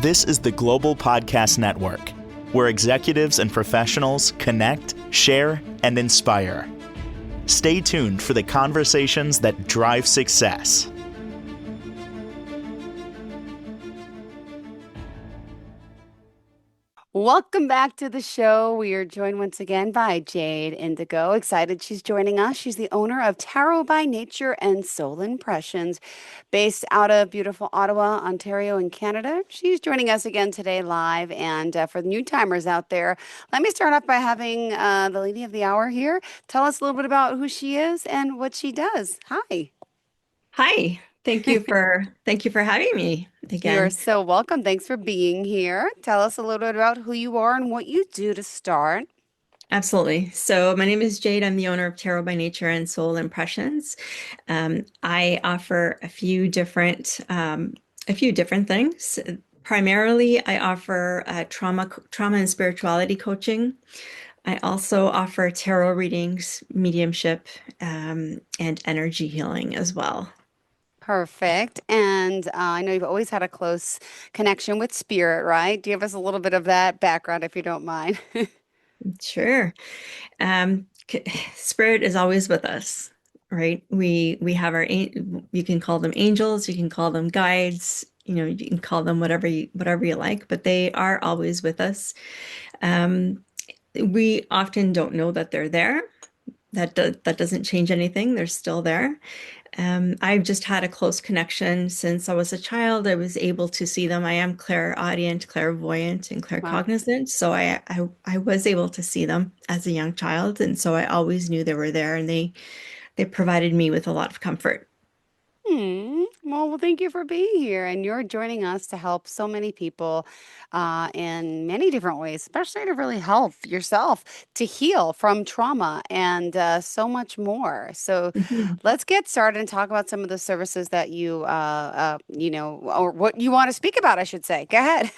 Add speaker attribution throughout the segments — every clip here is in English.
Speaker 1: This is the Global Podcast Network, where executives and professionals connect, share, and inspire. Stay tuned for the conversations that drive success.
Speaker 2: Welcome back to the show. We are joined once again by Jade Indigo. Excited she's joining us. She's the owner of Tarot by Nature and Soul Impressions, based out of beautiful Ottawa, Ontario, in Canada. She's joining us again today live. And for the new timers out there, let me start off by having the lady of the hour here tell us a little bit about who she is and what she does. Hi.
Speaker 3: Hi. Thank you for having me
Speaker 2: You are
Speaker 3: again.
Speaker 2: so welcome. Thanks for being here. Tell us a little bit about who you are and what you do to start.
Speaker 3: Absolutely. So my name is Jade. I'm the owner of Tarot by Nature and Soul Impressions. I offer a few different things. Primarily, I offer trauma and spirituality coaching. I also offer tarot readings, mediumship, and energy healing as well.
Speaker 2: Perfect. And I know you've always had a close connection with spirit, right? Give us a little bit of that background if you don't mind.
Speaker 3: Sure. Spirit is always with us, right? We have you can call them angels, you can call them guides, you can call them whatever you like, but they are always with us. Um, we often don't know that they're there. That doesn't change anything. They're still there. I've just had a close connection since I was a child. I was able to see them. I am clairaudient, clairvoyant, and
Speaker 2: Wow.
Speaker 3: claircognizant. So I was able to see them as a young child, and so I always knew they were there, and they provided me with a lot of comfort.
Speaker 2: Well, thank you for being here. And you're joining us to help so many people in many different ways, especially to really help yourself to heal from trauma and so much more. So
Speaker 3: Mhm.
Speaker 2: let's get started and talk about some of the services that or what you want to speak about, I should say. Go ahead.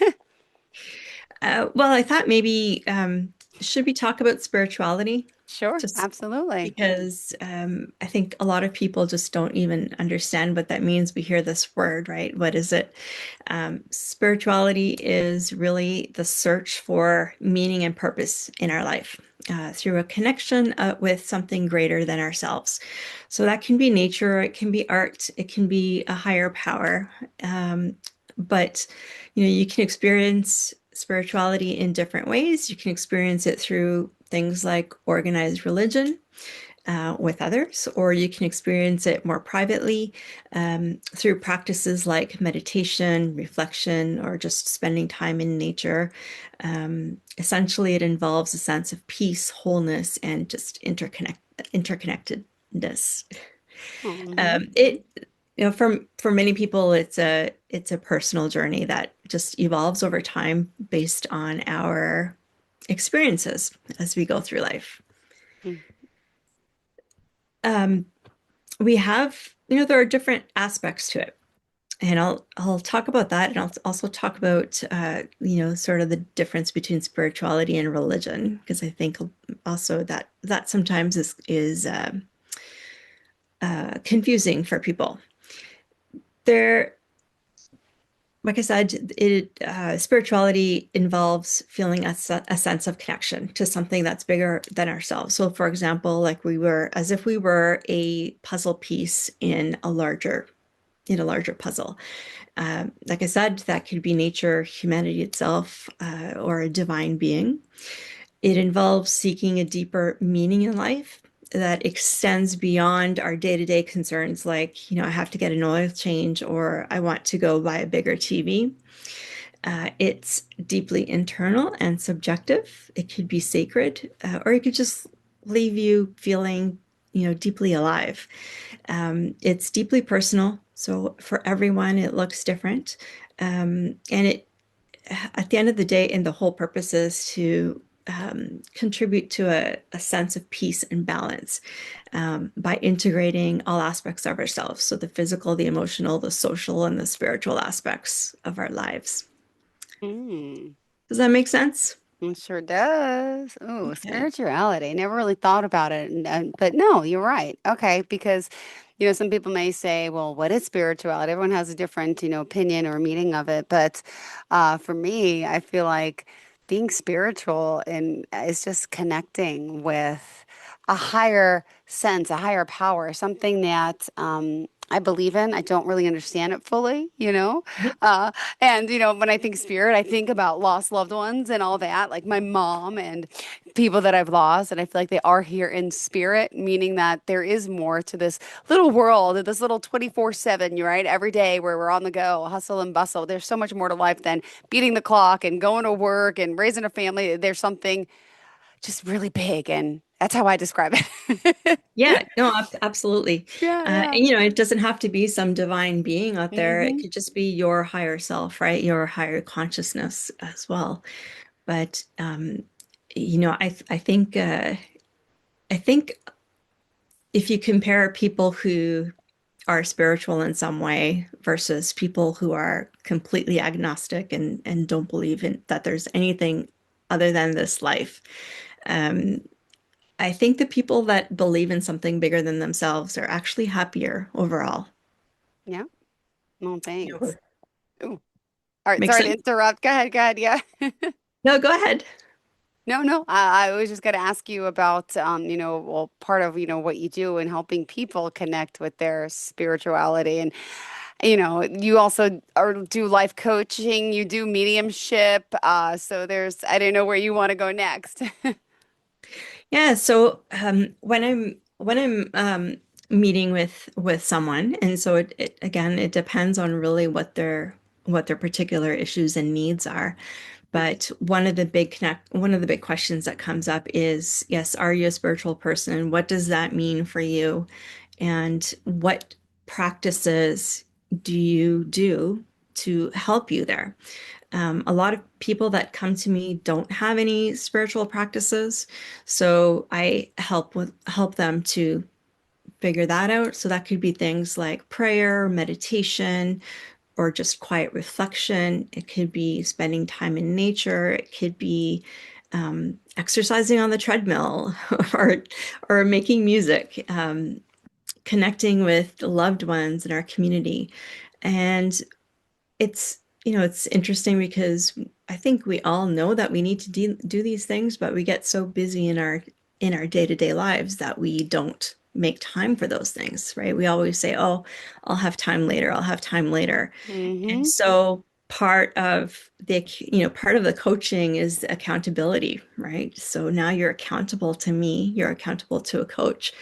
Speaker 3: Well, I thought maybe should we talk about spirituality?
Speaker 2: Sure,
Speaker 3: Just
Speaker 2: absolutely.
Speaker 3: because I think a lot of people just don't even understand what that means. We hear this word, right? What is it? Spirituality is really the search for meaning and purpose in our life through a connection with something greater than ourselves. So that can be nature, it can be art, it can be a higher power. But you can experience spirituality in different ways. You can experience it through things like organized religion with others, or you can experience it more privately through practices like meditation, reflection, or just spending time in nature. Essentially, it involves a sense of peace, wholeness, and just interconnectedness.
Speaker 2: Mhm.
Speaker 3: It for many people, it's a personal journey that just evolves over time based on our experiences as we go through life. Um, we have, there are different aspects to it. And I'll talk about that, and I'll also talk about sort of the difference between spirituality and religion, because I think also that sometimes is confusing for people. There, like I said, spirituality involves feeling a sense of connection to something that's bigger than ourselves. So, for example, like as if we were a puzzle piece in a larger puzzle. Like I said, that could be nature, humanity itself, or a divine being. It involves seeking a deeper meaning in life that extends beyond our day-to-day concerns, like, I have to get an oil change or I want to go buy a bigger TV. It's deeply internal and subjective. It could be sacred, or it could just leave you feeling, deeply alive. It's deeply personal. So for everyone, it looks different. And at the end of the day, and the whole purpose is to contribute to a sense of peace and balance by integrating all aspects of ourselves. So the physical, the emotional, the social, and the spiritual aspects of our lives.
Speaker 2: Mm.
Speaker 3: Does that make sense?
Speaker 2: It sure does. Oh,
Speaker 3: Yeah.
Speaker 2: spirituality. Never really thought about it. But no, you're right. Okay, because some people may say, well, what is spirituality? Everyone has a different, opinion or meaning of it. But for me, I feel like being spiritual and is just connecting with a higher sense, a higher power, something that I believe in. I don't really understand it fully. Uh, and, when I think spirit, I think about lost loved ones and all that, like my mom and people that I've lost. And I feel like they are here in spirit, meaning that there is more to this little world, this little 24/7, you're right? Every day where we're on the go, hustle and bustle. There's so much more to life than beating the clock and going to work and raising a family. There's something just really big. And that's how I describe it.
Speaker 3: Yeah, no, absolutely.
Speaker 2: Yeah, yeah.
Speaker 3: And it doesn't have to be some divine being out there. It
Speaker 2: Hmm.
Speaker 3: could just be your higher self, right? Your higher consciousness as well. But I think if you compare people who are spiritual in some way versus people who are completely agnostic and don't believe in that there's anything other than this life, um, I think the people that believe in something bigger than themselves are actually happier overall.
Speaker 2: Yeah. Well,
Speaker 3: You
Speaker 2: thanks. Ooh. All right.
Speaker 3: Makes
Speaker 2: Sorry to
Speaker 3: sense?
Speaker 2: interrupt. Go ahead. Go ahead. Yeah.
Speaker 3: No, go ahead.
Speaker 2: No, no. I was just going to ask you about, well, part of, what you do in helping people connect with their spirituality. And, you also do life coaching, you do mediumship. So I didn't know where you want to go next.
Speaker 3: Yeah, so when I'm meeting with someone, and so it again it depends on really what their particular issues and needs are. But one of the big questions that comes up is, yes, are you a spiritual person? What does that mean for you? And what practices do you do to help you there? A lot of people that come to me don't have any spiritual practices, so I help them to figure that out. So that could be things like prayer, meditation, or just quiet reflection. It could be spending time in nature. It could be exercising on the treadmill, or making music, connecting with loved ones in our community, and it's interesting because I think we all know that we need to do these things, but we get so busy in our day-to-day lives that we don't make time for those things, right? We always say, "Oh, I'll have time later. I'll have time later." And
Speaker 2: Hmm.
Speaker 3: so part of the coaching is accountability, right? So now you're accountable to me, you're accountable to a coach.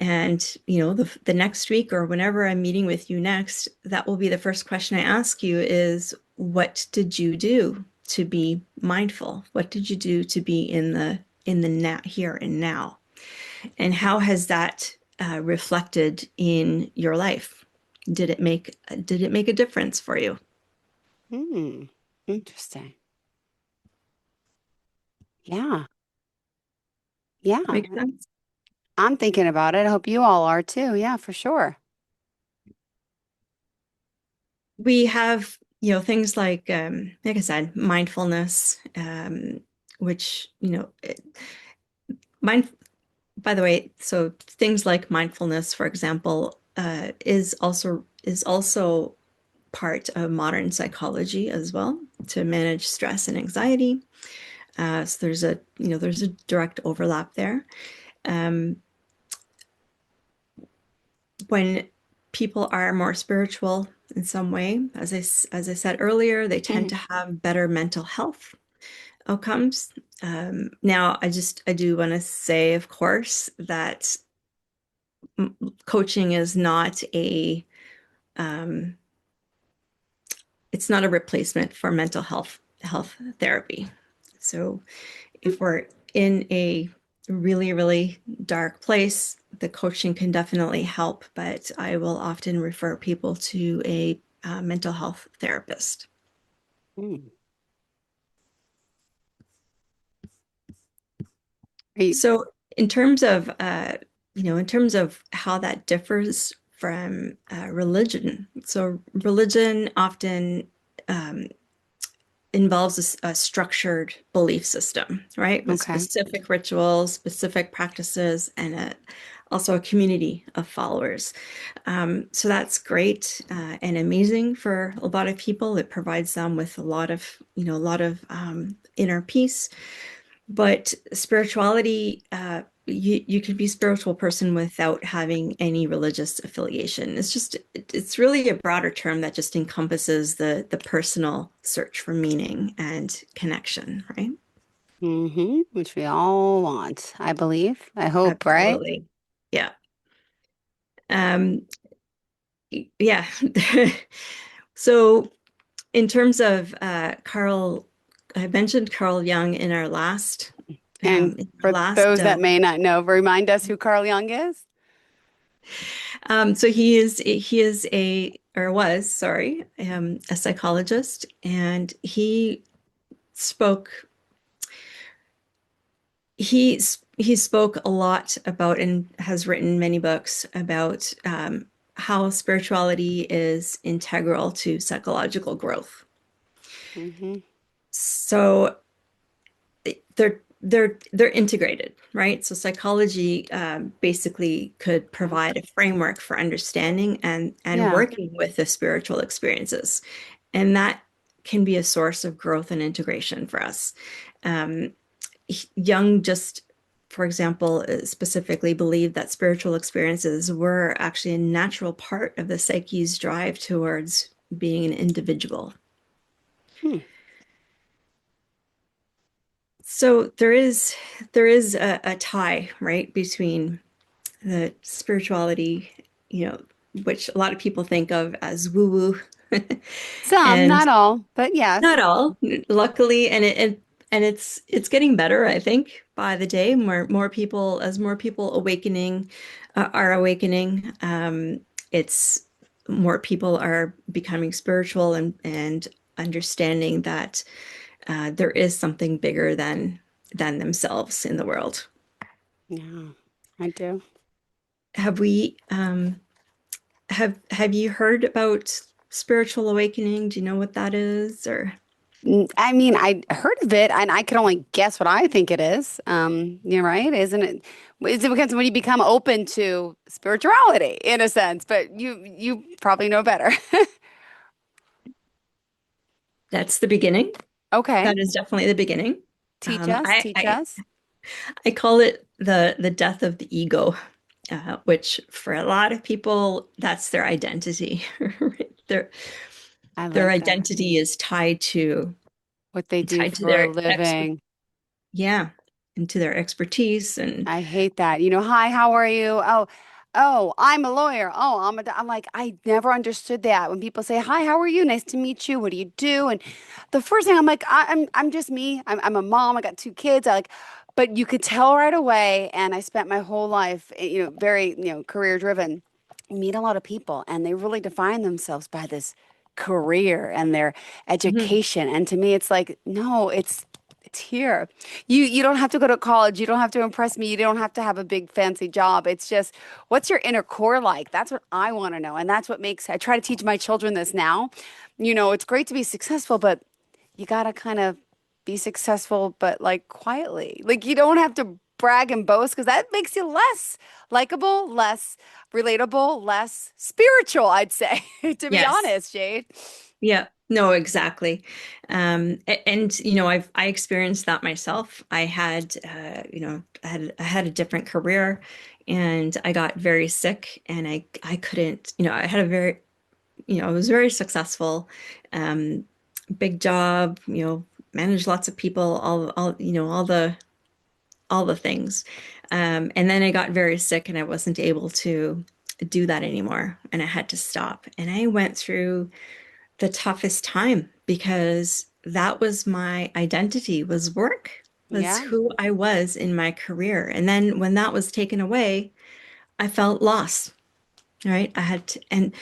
Speaker 3: And, the next week or whenever I'm meeting with you next, that will be the first question I ask you is, what did you do to be mindful? What did you do to be in the now, here and now? And how has that reflected in your life? Did it make a difference for you?
Speaker 2: Hmm. Interesting. Yeah. Yeah.
Speaker 3: Make sense?
Speaker 2: I'm thinking about it. I hope you all are too. Yeah, for sure.
Speaker 3: We have, things like I said, mindfulness, which, mind, by the way, so things like mindfulness, for example, is also part of modern psychology as well to manage stress and anxiety. So there's a direct overlap there. Um, when people are more spiritual in some way, as I said earlier, they tend
Speaker 2: Hmm.
Speaker 3: to have better mental health outcomes. Now, I do want to say, of course, that coaching is not um, it's not a replacement for mental health therapy. So if we're in a really, really dark place, the coaching can definitely help, but I will often refer people to a mental health therapist.
Speaker 2: Hmm. Are you,
Speaker 3: So in terms of how that differs from religion, so religion often um, involves a structured belief system, right? With
Speaker 2: Okay.
Speaker 3: specific rituals, specific practices, and also a community of followers. So that's great and amazing for a lot of people. It provides them with a lot of, inner peace. But spirituality, you could be a spiritual person without having any religious affiliation. It's really a broader term that just encompasses the personal search for meaning and connection, right?
Speaker 2: Which we all want, I believe. I hope, right?
Speaker 3: Absolutely. Yeah. Um, yeah. So in terms of Carl, I mentioned Carl Jung
Speaker 2: And
Speaker 3: in our
Speaker 2: for
Speaker 3: last
Speaker 2: those that may not know, remind us who Carl Jung is.
Speaker 3: So he is a or was, sorry, a psychologist, and spoke he spoke a lot about and has written many books about how spirituality is integral to psychological growth.
Speaker 2: Hmm.
Speaker 3: So they're integrated, right? So psychology basically could
Speaker 2: Yeah.
Speaker 3: provide a framework for understanding and
Speaker 2: Yeah.
Speaker 3: working with the spiritual experiences, and that can be a source of growth and integration for us. Um, Jung just, for example, specifically believed that spiritual experiences were actually a natural part of the psyche's drive towards being an individual.
Speaker 2: Hmm.
Speaker 3: So there is a tie, right, between the spirituality, you know, which a lot of people think of as woo-woo,
Speaker 2: Some,
Speaker 3: and
Speaker 2: not all, but yes.
Speaker 3: not all, luckily, and it's getting better, I think, by the day. More people are awakening. It's more people are becoming spiritual and understanding that there is something bigger than themselves in the world.
Speaker 2: Yeah, I do.
Speaker 3: Have we have you heard about spiritual awakening? Do you know what that is? Or
Speaker 2: I mean, I heard of it, and I can only guess what I think it is. You're right, isn't it? Is it because when you become open to spirituality, in a sense? But you probably know better.
Speaker 3: that's the beginning.
Speaker 2: Okay,
Speaker 3: That is definitely the beginning.
Speaker 2: teach us,
Speaker 3: I,
Speaker 2: teach
Speaker 3: I
Speaker 2: us.
Speaker 3: I call it the death of the ego, which for a lot of people that's their identity. Right?
Speaker 2: I
Speaker 3: Their
Speaker 2: like that.
Speaker 3: identity is
Speaker 2: What they do
Speaker 3: tied to
Speaker 2: for a
Speaker 3: their expert,
Speaker 2: living.
Speaker 3: yeah, and to their expertise and
Speaker 2: I hate that. Hi, how are you? Oh, I'm a lawyer. Oh, I'm like, I never understood that. When people say, hi, how are you? Nice to meet you. What do you do? And the first thing I'm like, I'm just me. I'm a mom. I got two kids. But you could tell right away. And I spent my whole life, very, career driven. Meet a lot of people, and they really define themselves by this career and their
Speaker 3: Mhm.
Speaker 2: education. And to me, it's like, no, it's here. You don't have to go to college. You don't have to impress me. You don't have to have a big fancy job. It's just what's your inner core like? That's what I want to know. And that's what makes I try to teach my children this now. It's great to be successful, but you got to kind of be successful, but like quietly. Like you don't have to brag and boast because that makes you less likable, less relatable, less spiritual, I'd say, to be
Speaker 3: Yes.
Speaker 2: honest, Jade.
Speaker 3: Yeah, no, exactly. And I experienced that myself. I had a different career and I got very sick and I couldn't, I had a very, I was very successful, um, big job, managed lots of people, all the things. And then I got very sick and I wasn't able to do that anymore and I had to stop. And I went through the toughest time because that was my identity, was work, was
Speaker 2: Yeah.
Speaker 3: who I was in my career. And then when that was taken away, I felt lost, right? I had to, and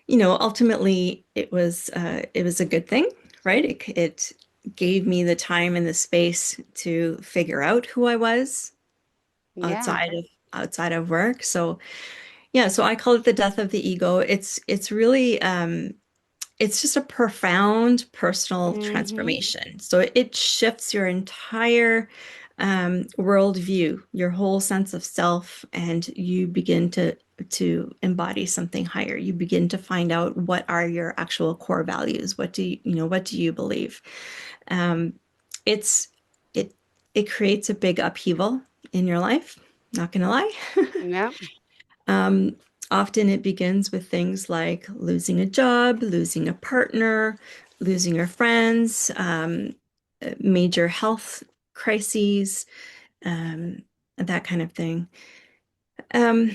Speaker 3: ultimately it was a good thing, right? It gave me the time and the space to figure out who I was
Speaker 2: Yeah.
Speaker 3: outside of outside of work. So yeah, so I call it the death of the ego. It's really it's just a profound personal
Speaker 2: Mm-hmm.
Speaker 3: transformation. So it shifts your entire worldview, your whole sense of self, and you begin to embody something higher. You begin to find out what are your actual core values. What do what do you believe? Um, it's it it creates a big upheaval in your life. Not gonna lie.
Speaker 2: Yeah.
Speaker 3: Um, Often it begins with things like losing a job, losing a partner, losing your friends, major health crises, um, that kind of thing. Um,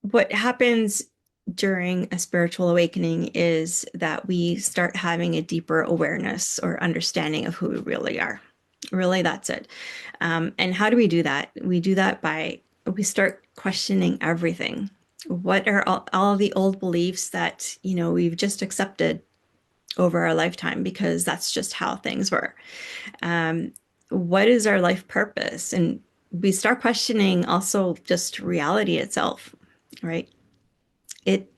Speaker 3: what happens during a spiritual awakening is that we start having a deeper awareness or understanding of who we really are. Really, that's it. And how do we do that? We do that by we start questioning everything. What are all the old beliefs that, we've just accepted over our lifetime because that's just how things were? Um, what is our life purpose? And we start questioning also just reality itself, right? It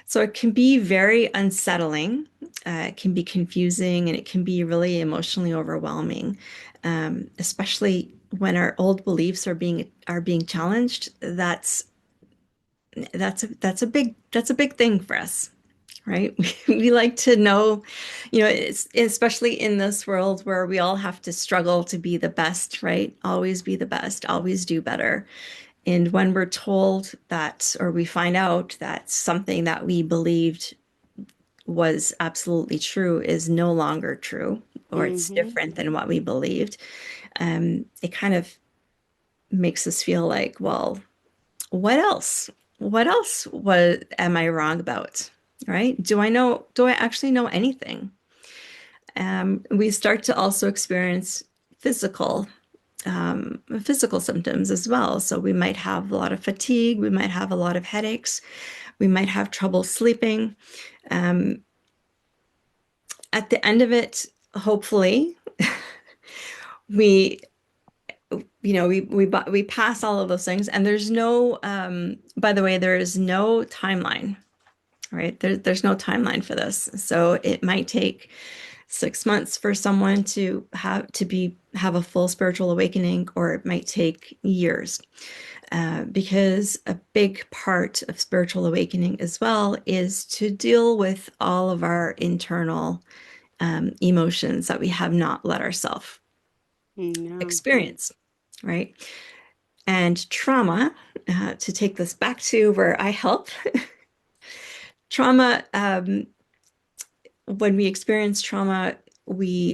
Speaker 3: so it can be very unsettling. It can be confusing, and it can be really emotionally overwhelming, especially when our old beliefs are being challenged. That's a big thing for us, right? We like to know, it's especially in this world where we all have to struggle to be the best, right? Always be the best, always do better. And when we're told that, or we find out that something that we believed was absolutely true is no longer true, or it's
Speaker 2: Mm-hmm.
Speaker 3: different than what we believed, it kind of makes us feel like, well, what else? What else am I wrong about? Right? Do I actually know anything? We start to also experience physical physical symptoms as well. So we might have a lot of fatigue, we might have a lot of headaches, we might have trouble sleeping. Um, at the end of it, hopefully, we we pass all of those things, and there's no by the way, there is no timeline, right? There's no timeline for this. So it might take 6 months for someone to have a full spiritual awakening, or it might take years. Because a big part of spiritual awakening as well is to deal with all of our internal emotions that we have not let ourselves
Speaker 2: No.
Speaker 3: experience, right? And trauma, to take this back to where I help, trauma, when we experience trauma,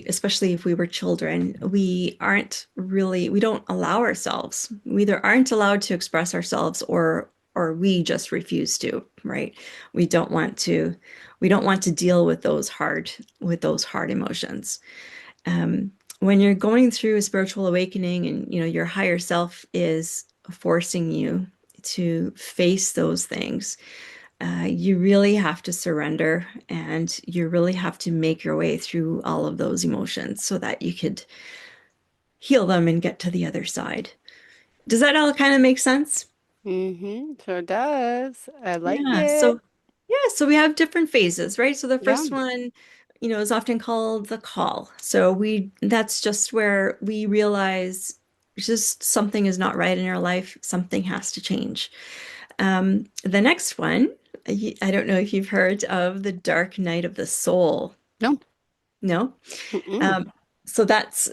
Speaker 3: especially if we were children, we don't allow ourselves. We either aren't allowed to express ourselves, or we just refuse to, right? We don't want to, we don't want to deal with those hard emotions. Um, when you're going through a spiritual awakening, and your higher self is forcing you to face those things, you really have to surrender, and you really have to make your way through all of those emotions so that you could heal them and get to the other side. Does that all kind of make sense?
Speaker 2: Mm-hmm. Sure does. I like
Speaker 3: Yeah.
Speaker 2: it.
Speaker 3: So we have different phases, right? So the
Speaker 2: Yeah.
Speaker 3: first one, is often called the call. So that's just where we realize just something is not right in our life. Something has to change. The next one, I don't know if you've heard of the dark night of the soul.
Speaker 2: No.
Speaker 3: No?
Speaker 2: Mm-mm.
Speaker 3: Um, so that's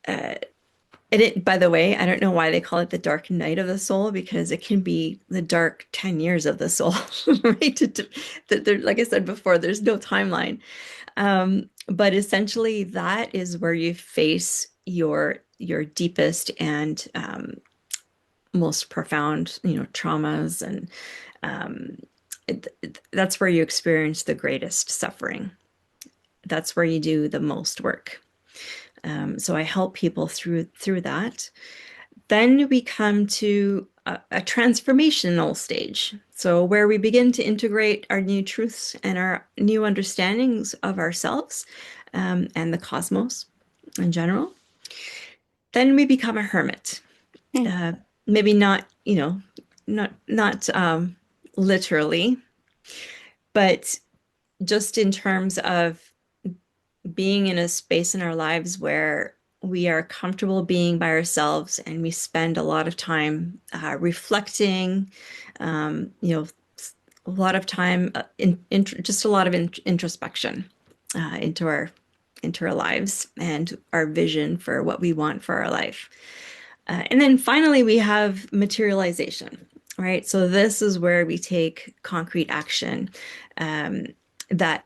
Speaker 3: uh, by the way, I don't know why they call it the dark night of the soul, because it can be the dark 10 years of the soul, right? Like I said before, there's no timeline. But essentially, that is where you face your deepest and most profound, traumas, and that's where you experience the greatest suffering. That's where you do the most work. So I help people through that. Then we come to a transformational stage. So where we begin to integrate our new truths and our new understandings of ourselves, and the cosmos in general. Then we become a hermit.
Speaker 2: Mm.
Speaker 3: Uh, Maybe not, not literally, but just in terms of being in a space in our lives where we are comfortable being by ourselves and we spend a lot of time reflecting, you know, a lot of time in just a lot of introspection into our lives and our vision for what we want for our life. And then finally, we have materialization, right? So this is where we take concrete action that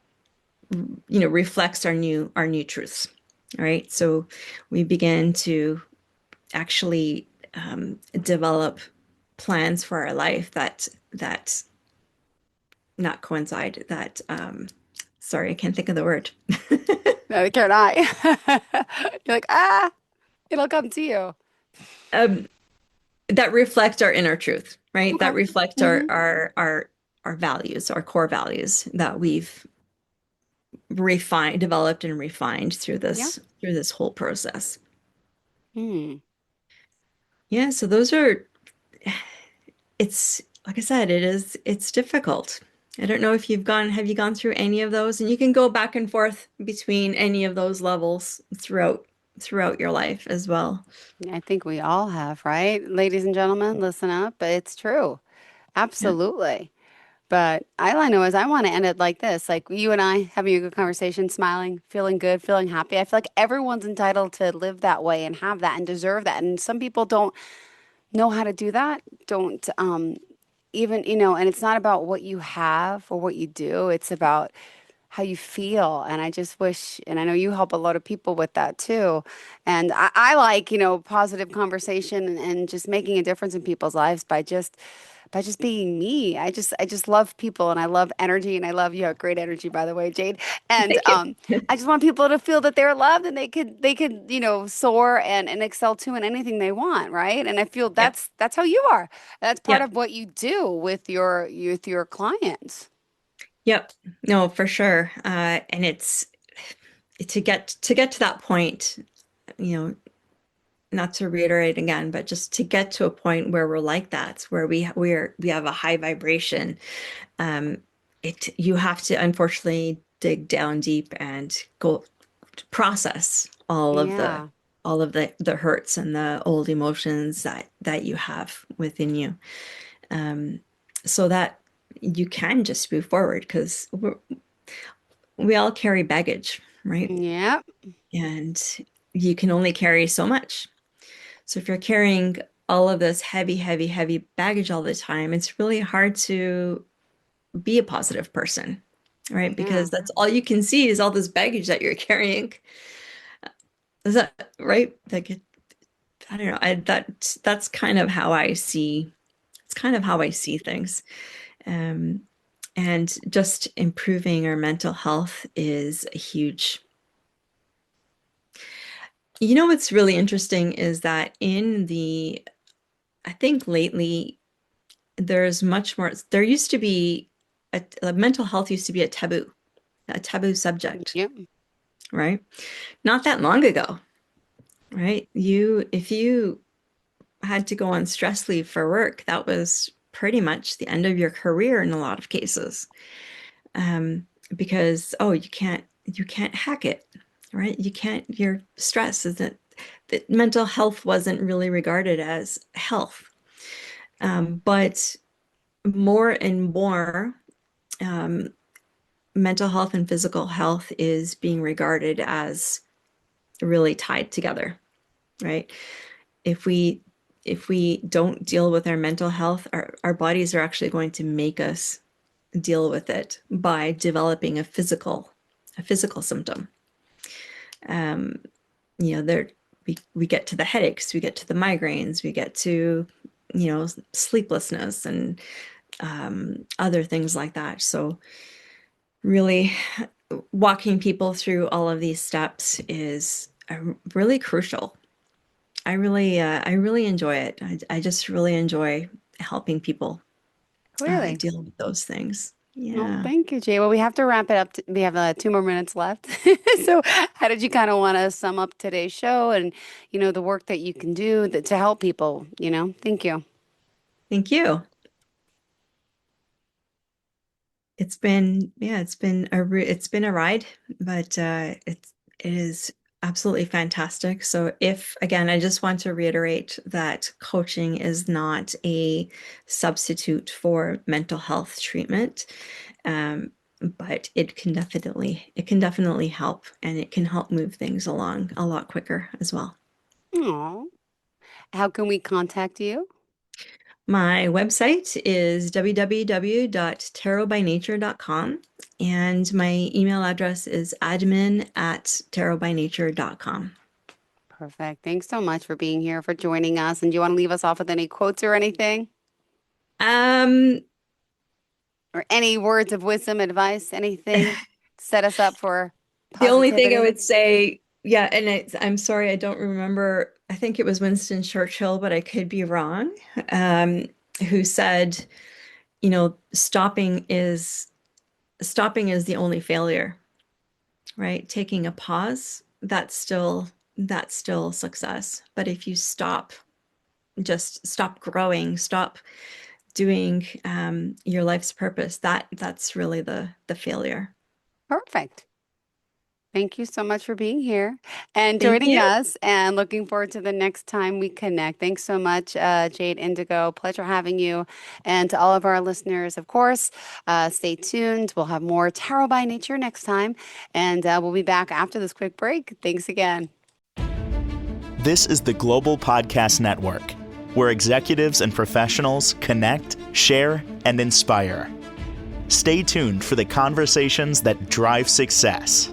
Speaker 3: reflects our new truths, right? So we begin to actually develop plans for our life that not coincide that sorry, I can't think of the word.
Speaker 2: Neither can I. You're like, ah, it'll come to you.
Speaker 3: um, that reflect our inner truth, right?
Speaker 2: Okay.
Speaker 3: That reflect our
Speaker 2: Hmm.
Speaker 3: our values, our core values that we've refined, developed and refined
Speaker 2: Yeah.
Speaker 3: through this whole process.
Speaker 2: Hmm.
Speaker 3: Yeah, so those are it's like I said, it's difficult. I don't know if have you gone through any of those? And you can go back and forth between any of those levels throughout your life as well.
Speaker 2: I think we all have, right? Ladies and gentlemen, listen up. It's true.
Speaker 3: Yeah.
Speaker 2: Absolutely. But all I know is I want to end it like this, like you and I having a good conversation, smiling, feeling good, feeling happy. I feel like everyone's entitled to live that way and have that and deserve that. And some people don't know how to do that, don't even, and it's not about what you have or what you do. It's about how you feel. And I just wish, and I know you help a lot of people with that too. And I like, positive conversation and just making a difference in people's lives by just being me. I just love people and I love energy and I love you have great energy by the way, Jade. And
Speaker 3: Thank you.
Speaker 2: I just want people to feel that they're loved and they could, soar and excel too in anything they want, right? And I feel
Speaker 3: Yeah.
Speaker 2: that's how you are. That's part
Speaker 3: Yeah.
Speaker 2: of what you do with your clients.
Speaker 3: Yep. No, for sure. And it's to get to that point, you know, not to reiterate again, but just to get to a point where we're like that, where we have a high vibration. Um, you have to unfortunately dig down deep and go to process
Speaker 2: Yeah.
Speaker 3: all of the hurts and the old emotions that you have within you, um, so that you can just move forward because we all carry baggage, right?
Speaker 2: Yeah.
Speaker 3: And you can only carry so much. So if you're carrying all of this heavy, heavy, heavy baggage all the time, it's really hard to be a positive person, right?
Speaker 2: Yeah.
Speaker 3: Because that's all you can see is all this baggage that you're carrying. Is that right? I don't know. That's kind of how I see. It's kind of how I see things. Um, and just improving our mental health is a huge. You know what's really interesting is that I think lately there's much more. There used to be mental health used to be a taboo subject,
Speaker 2: Yep.
Speaker 3: right? Not that long ago, right? If you had to go on stress leave for work, that was pretty much the end of your career in a lot of cases. Because you can't hack it, right? You can't. Your stress isn't. That mental health wasn't really regarded as health, but more and more. Um, Mental health and physical health is being regarded as really tied together, right? If we if we don't deal with our mental health, our bodies are actually going to make us deal with it by developing a physical symptom. Um, there we get to the headaches, we get to the migraines, we get to sleeplessness and other things like that. So really walking people through all of these steps is really crucial. I really enjoy it. I just really enjoy helping people
Speaker 2: Clearly.
Speaker 3: deal with those things.
Speaker 2: Well,
Speaker 3: Yeah.
Speaker 2: thank you, Jay. Well, we have to wrap it up. We have 2 more minutes left. So, how did you kind of want to sum up today's show and, the work that you can do to help people, Thank you.
Speaker 3: Thank you. It's been a ride, but it is absolutely fantastic. So if again, I just want to reiterate that coaching is not a substitute for mental health treatment. But it can definitely help, and it can help move things along a lot quicker as well.
Speaker 2: Oh, how can we contact you?
Speaker 3: My website is www.tarotbynature.com, and my email address is admin@tarotbynature.com.
Speaker 2: Perfect. Thanks so much for being here, for joining us. And do you want to leave us off with any quotes or anything?
Speaker 3: Um,
Speaker 2: Or any words of wisdom, advice, anything? Set us up for
Speaker 3: the only thing I
Speaker 2: positivity.
Speaker 3: would say, yeah, and I'm sorry, I don't remember. I think it was Winston Churchill, but I could be wrong, who said, you know, stopping is the only failure, right? Taking a pause, that's still success. But if you just stop growing, stop doing your life's purpose, that's really the failure.
Speaker 2: Perfect. Thank you so much for being here and
Speaker 3: Thank
Speaker 2: joining
Speaker 3: you.
Speaker 2: us, and looking forward to the next time we connect. Thanks so much, Jade Indigo. Pleasure having you. And to all of our listeners, of course, stay tuned. We'll have more Tarot by Nature next time, and we'll be back after this quick break. Thanks again.
Speaker 1: This is the Global Podcast Network, where executives and professionals connect, share, and inspire. Stay tuned for the conversations that drive success.